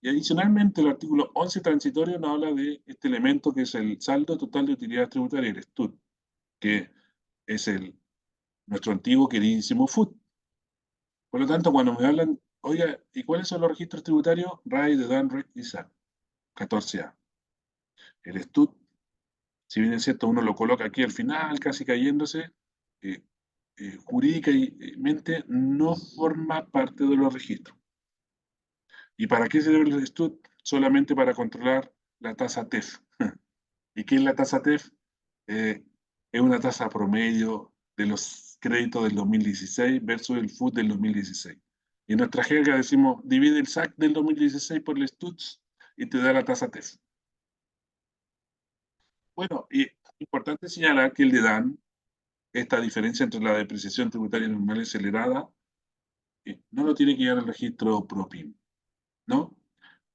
Y adicionalmente, el artículo 11 transitorio nos habla de este elemento que es el saldo total de utilidades tributarias, el STUT, que es nuestro antiguo queridísimo FUT. Por lo tanto, cuando me hablan, oiga, ¿y cuáles son los registros tributarios? RAI, DEDAN, REC y SAC, 14A. El STUT, si bien es cierto, uno lo coloca aquí al final, casi cayéndose, eh, jurídicamente no forma parte de los registros. ¿Y para qué sirve el STUT? Solamente para controlar la tasa TEF. ¿Y qué es la tasa TEF? Eh, es una tasa promedio de los créditos del 2016 versus el FUT del 2016. Y en nuestra jerga decimos, divide el SAC del 2016 por el STUTS y te da la tasa TEF. Bueno, y es importante señalar que el DEDAN, esta diferencia entre la depreciación tributaria normal y acelerada, no lo tiene que llevar al registro PROPIM, ¿no?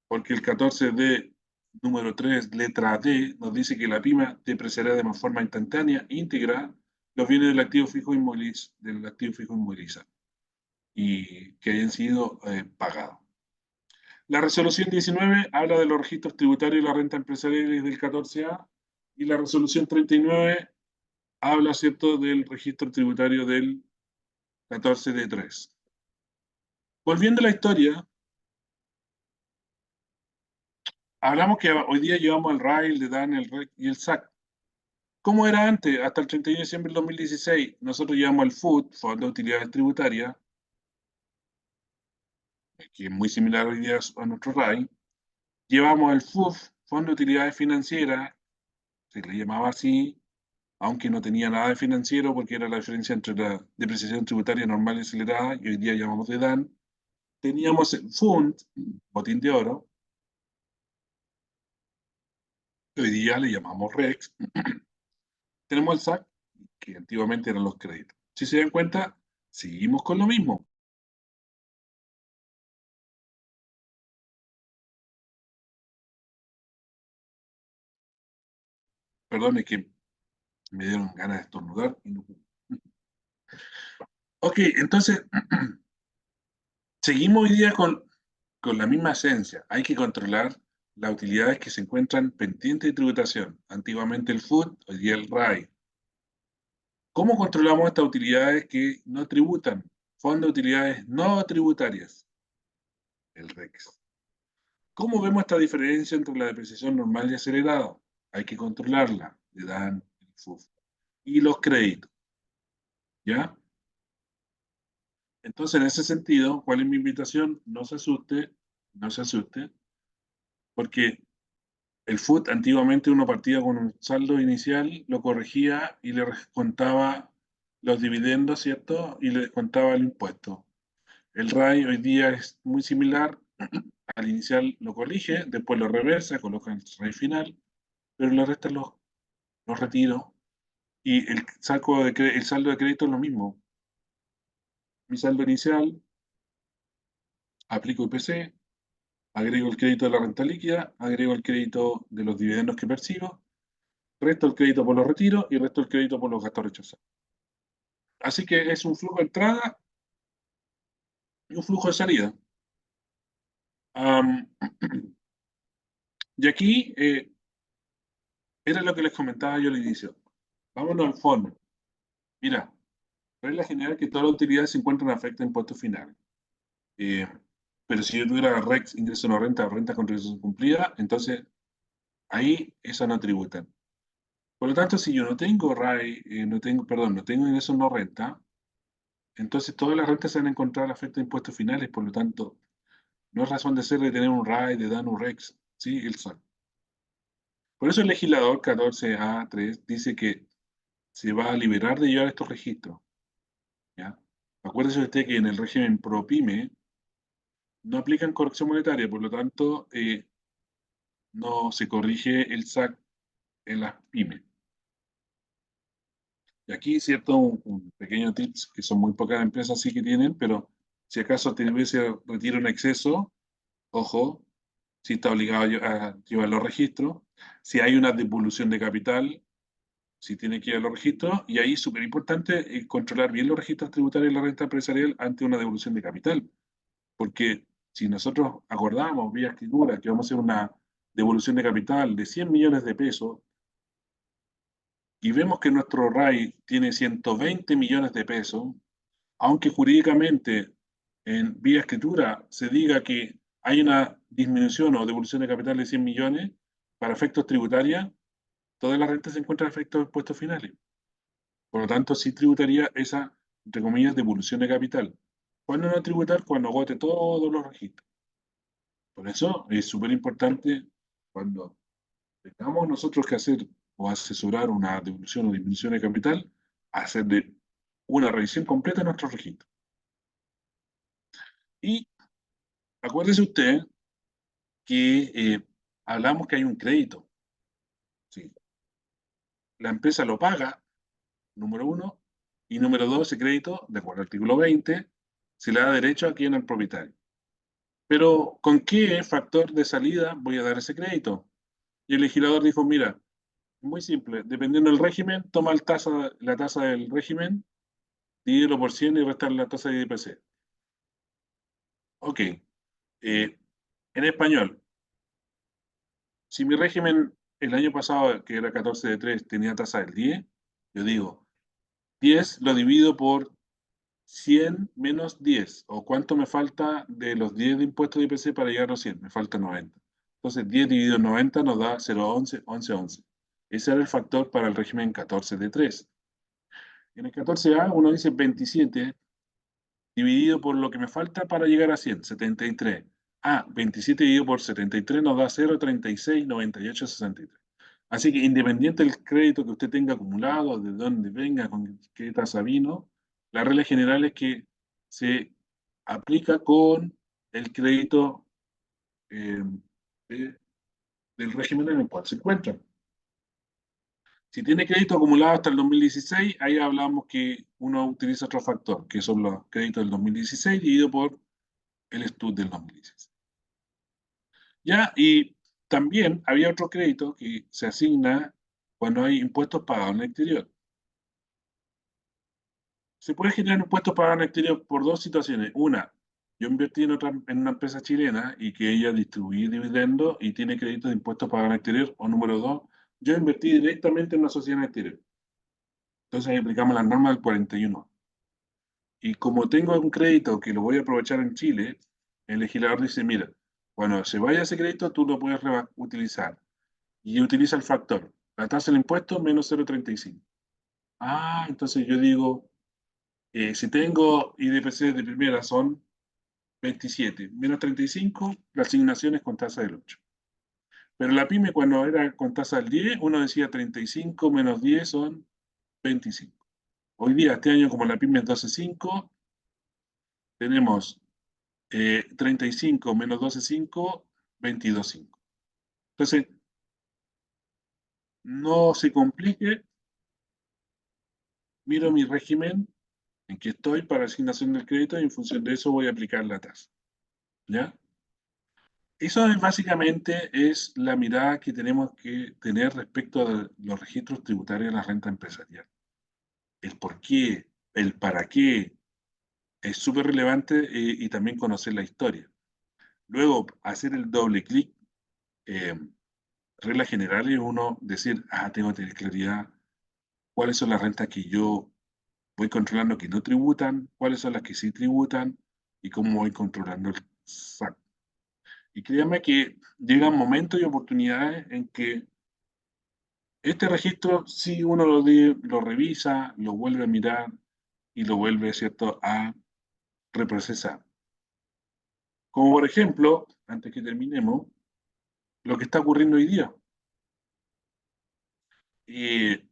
Porque el 14D número 3 letra D, nos dice que la PIMA depreciará de forma instantánea, íntegra, los bienes del activo fijo inmovilizado y que hayan sido pagados. La resolución 19 habla de los registros tributarios y la renta empresarial del 14A y la resolución 39 habla, ¿cierto?, del registro tributario del 14D3. Volviendo a la historia, hablamos que hoy día llevamos el RAI, el DEDAN, el REC y el SAC. ¿Cómo era antes? Hasta el 31 de diciembre del 2016, nosotros llevamos el FUT, Fondo de Utilidades Tributarias, que es muy similar hoy día a nuestro RAI. Llevamos el FUF, Fondo de Utilidades Financieras, se le llamaba así, aunque no tenía nada de financiero porque era la diferencia entre la depreciación tributaria normal y acelerada, y hoy día llamamos de DAN. Teníamos el FUND, Botín de Oro, que hoy día le llamamos REX. Tenemos el SAC, que antiguamente eran los créditos. Si se dan cuenta, seguimos con lo mismo. Perdón, es que me dieron ganas de estornudar y no pude. Ok, entonces, seguimos hoy día con la misma esencia. Hay que controlar las utilidades que se encuentran pendientes de tributación. Antiguamente el FUT, hoy día el RAI. ¿Cómo controlamos estas utilidades que no tributan? Fondo de utilidades no tributarias, el REX. ¿Cómo vemos esta diferencia entre la depreciación normal y acelerada? Hay que controlarla, le dan el FUF. Y los créditos, ¿ya? Entonces, en ese sentido, ¿cuál es mi invitación? No se asuste, no se asuste, porque el FUT antiguamente uno partía con un saldo inicial, lo corregía y le contaba los dividendos, ¿cierto? Y le contaba el impuesto. El RAI hoy día es muy similar, al inicial lo corrige, después lo reversa, coloca el RAI final, pero le resta los retiros. Y el saldo de crédito es lo mismo. Mi saldo inicial, aplico IPC, agrego el crédito de la renta líquida, agrego el crédito de los dividendos que percibo, resto el crédito por los retiros y resto el crédito por los gastos rechazados. Así que es un flujo de entrada y un flujo de salida. Am, y aquí era lo que les comentaba yo al inicio. Vámonos al fondo. Mira, regla general que todas las utilidades se encuentran afectadas a impuestos finales. Eh, pero si yo tuviera REX, ingreso no renta, o renta con realización cumplida, entonces ahí esa no tributan. Por lo tanto, si yo no tengo RAI, no tengo, perdón, no tengo ingresos no renta, entonces todas las rentas se van a encontrar afectadas a impuestos finales, por lo tanto, no es razón de ser de tener un RAI, de dar un REX, ¿sí? El SAC. Por eso el legislador 14A3 dice que se va a liberar de llevar estos registros, ¿ya? Acuérdese usted que en el régimen PROPYME no aplican corrección monetaria, por lo tanto, no se corrige el SAC en las pymes. Y aquí, cierto, un pequeño tips, que son muy pocas empresas sí que tienen, pero si acaso tuviese retiro en exceso, ojo, si está obligado a llevar los registros, si hay una devolución de capital, si tiene que ir a los registros, y ahí es súper importante controlar bien los registros tributarios de la renta empresarial ante una devolución de capital, porque si nosotros acordamos vía escritura que vamos a hacer una devolución de capital de 100 millones de pesos, y vemos que nuestro RAI tiene 120 millones de pesos, aunque jurídicamente en vía escritura se diga que hay una disminución o devolución de capital de 100 millones, para efectos tributarios, toda la renta se encuentra a efectos de impuestos finales. Por lo tanto, sí tributaría esa, entre comillas, devolución de capital. ¿Cuándo no tributar? Cuando agote todos los registros. Por eso es súper importante cuando tengamos nosotros que hacer o asesorar una devolución o disminución de capital, hacer de una revisión completa de nuestros registros. Y acuérdese usted que hablamos que hay un crédito. ¿Sí? La empresa lo paga, número uno, y número dos, ese crédito, de acuerdo al artículo 20, se le da derecho a quien al propietario. Pero, ¿con qué factor de salida voy a dar ese crédito? Y el legislador dijo, mira, muy simple, dependiendo del régimen, toma la tasa del régimen, divídelo por 100 y restar la tasa de IPC. Ok, en español, si mi régimen el año pasado, que era 14 de 3 tenía tasa del 10, yo digo, 10 lo divido por 100 menos 10, o cuánto me falta de los 10 de impuestos de IPC para llegar a los 100, me falta 90. Entonces 10 dividido en 90 nos da 0,11, 11, 11. Ese era el factor para el régimen 14 de 3. En el 14A uno dice 27 dividido por lo que me falta para llegar a 100, 73. Ah, 27 dividido por 73 nos da 0,36, 98, 63. Así que independiente del crédito que usted tenga acumulado, de dónde venga, con qué tasa vino, la regla general es que se aplica con el crédito eh, de- del régimen en el cual se encuentra. Si tiene crédito acumulado hasta el 2016, ahí hablamos que uno utiliza otro factor, que son los créditos del 2016 dividido por el STUT del 2016. Ya, y también había otro crédito que se asigna cuando hay impuestos pagados en el exterior. Se puede generar impuestos pagados en el exterior por dos situaciones. Una, yo invertí en una empresa chilena y que ella distribuye dividendos y tiene créditos de impuestos pagados en el exterior. O número dos, yo invertí directamente en una sociedad en el exterior. Entonces ahí aplicamos las normas del 41. Y como tengo un crédito que lo voy a aprovechar en Chile, el legislador dice, mira, cuando se vaya ese crédito, tú lo puedes utilizar. Y utiliza el factor, la tasa del impuesto menos 0,35. Ah, entonces yo digo, si tengo IDPC de primera son 27 menos 35, la asignación es con tasa del 8. Pero la pyme cuando era con tasa del 10, uno decía 35 menos 10 son 25. Hoy día, este año, como la pyme es 12,5, tenemos 35 menos 12,5, 22,5. Entonces, no se complique, miro mi régimen en que estoy para asignación del crédito y en función de eso voy a aplicar la tasa. ¿Ya? Eso es básicamente es la mirada que tenemos que tener respecto a los registros tributarios de la renta empresarial. El por qué, el para qué, es súper relevante y también conocer la historia. Luego, hacer el doble clic, eh, reglas generales, uno decir, tengo que tener claridad cuáles son las rentas que yo voy controlando que no tributan, cuáles son las que sí tributan y cómo voy controlando el SAC. Y créanme que llegan momentos y oportunidades en que este registro, si uno lo revisa, lo vuelve a mirar y lo vuelve, ¿cierto?, a reprocesar. Como por ejemplo, antes que terminemos, lo que está ocurriendo hoy día. Eh,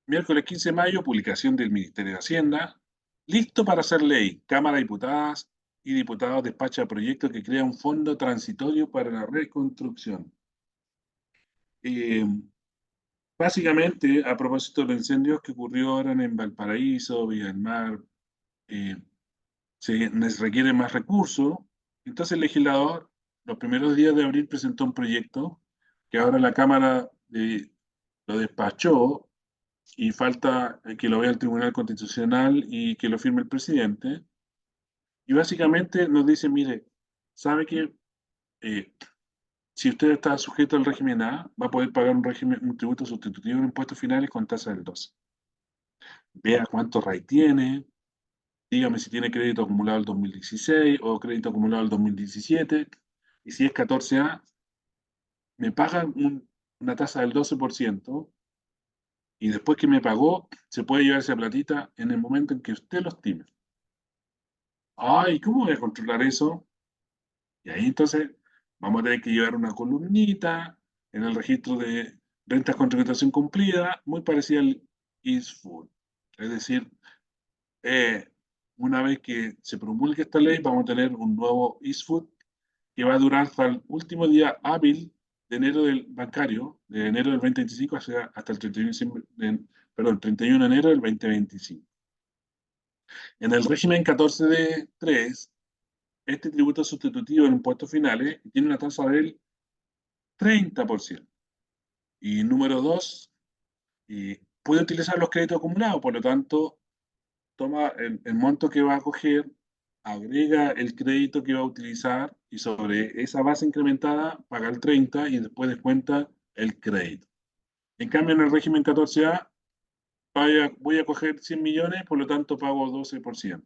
Miércoles 15 de mayo, publicación del Ministerio de Hacienda. Listo para hacer ley. Cámara de Diputadas y Diputados despacha proyecto que crea un fondo transitorio para la reconstrucción. Eh, Básicamente, a propósito de los incendios que ocurrió ahora en Valparaíso, Villa del Mar, eh, se requiere más recursos. Entonces el legislador, los primeros días de abril, presentó un proyecto que ahora la Cámara lo despachó y falta que lo vea el Tribunal Constitucional y que lo firme el presidente. Y básicamente nos dice, mire, sabe que si usted está sujeto al régimen A, va a poder pagar un tributo sustitutivo en impuestos finales con tasa del 12. Vea cuánto RAI tiene, dígame si tiene crédito acumulado el 2016 o crédito acumulado el 2017, y si es 14A, me pagan una tasa del 12%, y después que me pagó, se puede llevar esa platita en el momento en que usted lo estime. Ay, ¿cómo voy a controlar eso? Y ahí entonces vamos a tener que llevar una columnita en el registro de rentas con tributación cumplida, muy parecida al ISFUD. Es decir, eh, una vez que se promulgue esta ley, vamos a tener un nuevo ISFUD que va a durar hasta el último día hábil de enero del bancario, de enero del 2025 hasta el 31 perdón, 31 de enero del 2025. En el régimen 14 de 3, este tributo sustitutivo en impuestos finales tiene una tasa del 30%. Y número 2, puede utilizar los créditos acumulados, por lo tanto, toma el monto que va a coger, agrega el crédito que va a utilizar y sobre esa base incrementada paga el 30 y después descuenta el crédito. En cambio, en el régimen 14A, voy a coger 100 millones, por lo tanto pago 12%.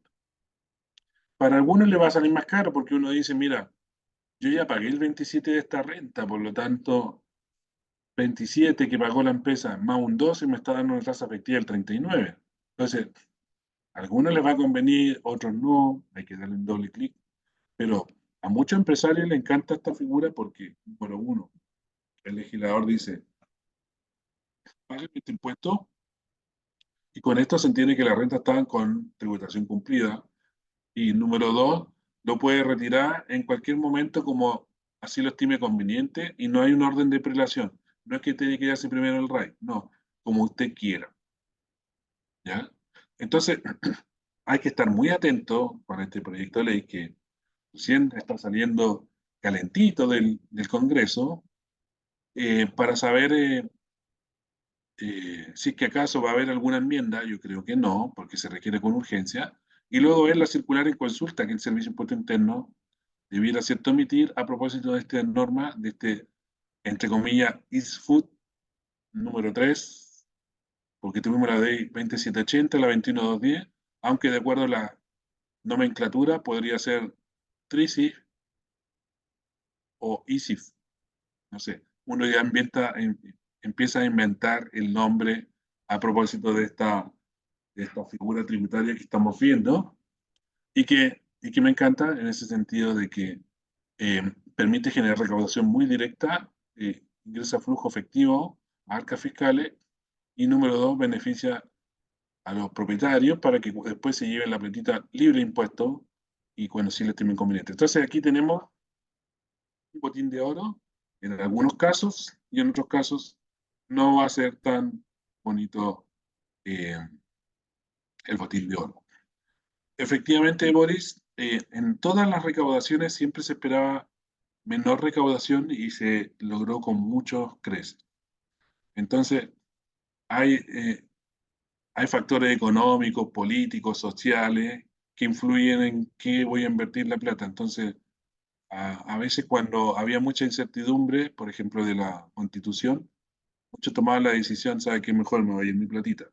Para algunos le va a salir más caro porque uno dice, mira, yo ya pagué el 27 de esta renta, por lo tanto, 27 que pagó la empresa más un 12 me está dando una tasa efectiva del 39. Entonces, a algunos les va a convenir, otros no, hay que darle un doble clic, pero a muchos empresarios les encanta esta figura porque, número uno, el legislador dice, paguen este impuesto y con esto se entiende que la renta está con tributación cumplida. Y número dos, lo puede retirar en cualquier momento como así lo estime conveniente y no hay un orden de prelación. No es que tiene que darse primero el RAI, no, como usted quiera. ¿Ya? Entonces, hay que estar muy atento con este proyecto de ley que recién está saliendo calentito del Congreso para saber si es que acaso va a haber alguna enmienda. Yo creo que no, porque se requiere con urgencia. Y luego ver la circular en consulta que el Servicio de Impuesto Interno debiera, ¿cierto?, emitir a propósito de esta norma, de este, entre comillas, ISFUD número 3, porque tuvimos la ley 2780, la 21210, aunque de acuerdo a la nomenclatura podría ser TRISIF o ISIF, no sé, uno ya empieza a inventar el nombre a propósito de esta figura tributaria que estamos viendo y que me encanta en ese sentido de que permite generar recaudación muy directa, ingresa flujo efectivo a arcas fiscales y número dos, beneficia a los propietarios para que después se lleven la platita libre de impuestos y cuando sí les estime inconveniente. Entonces aquí tenemos un botín de oro en algunos casos y en otros casos no va a ser tan bonito eh, el botín de oro. Efectivamente, Boris, En todas las recaudaciones siempre se esperaba menor recaudación y se logró con muchos creces. Entonces, hay, hay factores económicos, políticos, sociales, que influyen en qué voy a invertir la plata. Entonces, a veces cuando había mucha incertidumbre, por ejemplo, de la Constitución, muchos tomaban la decisión, ¿sabe qué? Mejor me voy en mi platita.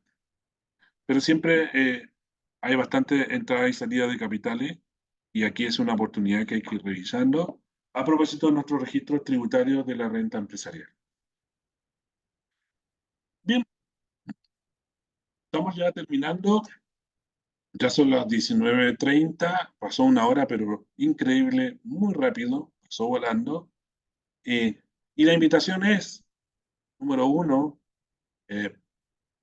Pero siempre hay bastante entrada y salida de capitales y aquí es una oportunidad que hay que ir revisando a propósito de nuestros registros tributarios de la renta empresarial. Bien, estamos ya terminando. Ya son las 19:30, pasó una hora, pero increíble, muy rápido, pasó volando. Eh, y la invitación es, número uno, eh,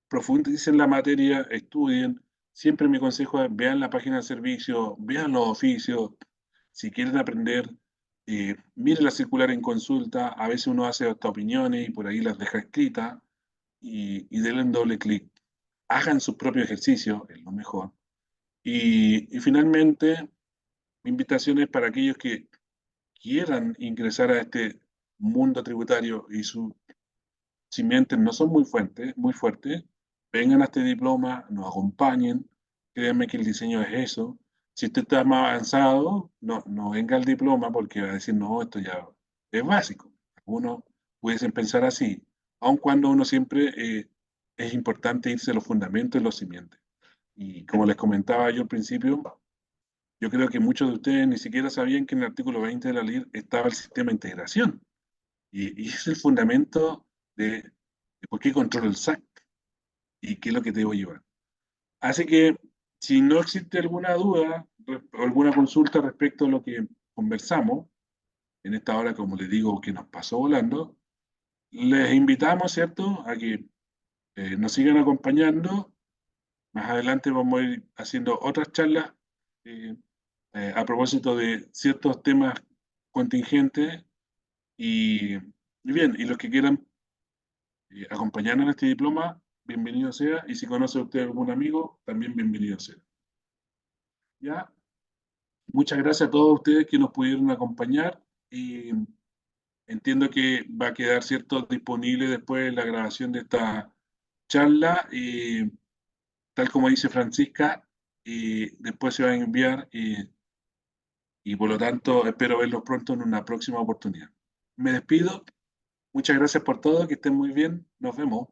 profundicen la materia, estudien. Siempre mi consejo es vean la página de servicio, vean los oficios. Si quieren aprender, miren la circular en consulta. A veces uno hace hasta opiniones y por ahí las deja escritas y denle un doble clic. Hagan sus propios ejercicios, es lo mejor. Y finalmente, mi invitación es para aquellos que quieran ingresar a este mundo tributario y sus simientes no son muy fuertes, vengan a este diploma, nos acompañen, créanme que el diseño es eso. Si usted está más avanzado, no venga al diploma porque va a decir, no, esto ya es básico. Uno pudiesen pensar así, aun cuando uno siempre es importante irse a los fundamentos y los simientes. Y como les comentaba yo al principio, yo creo que muchos de ustedes ni siquiera sabían que en el artículo 20 de la ley estaba el sistema de integración. Y es el fundamento de por qué controlo el SAC y qué es lo que debo llevar. Así que, si no existe alguna duda o alguna consulta respecto a lo que conversamos, en esta hora, como les digo, que nos pasó volando, les invitamos, ¿cierto?, a que nos sigan acompañando. Más adelante vamos a ir haciendo otras charlas eh, a propósito de ciertos temas contingentes y bien, y los que quieran acompañarnos en este diploma, bienvenido sea, y si conoce usted algún amigo, también bienvenido sea. Ya, muchas gracias a todos ustedes que nos pudieron acompañar y entiendo que va a quedar cierto disponible después la grabación de esta charla y tal como dice Francisca, y después se va a enviar y por lo tanto espero verlos pronto en una próxima oportunidad. Me despido, muchas gracias por todo, que estén muy bien, nos vemos.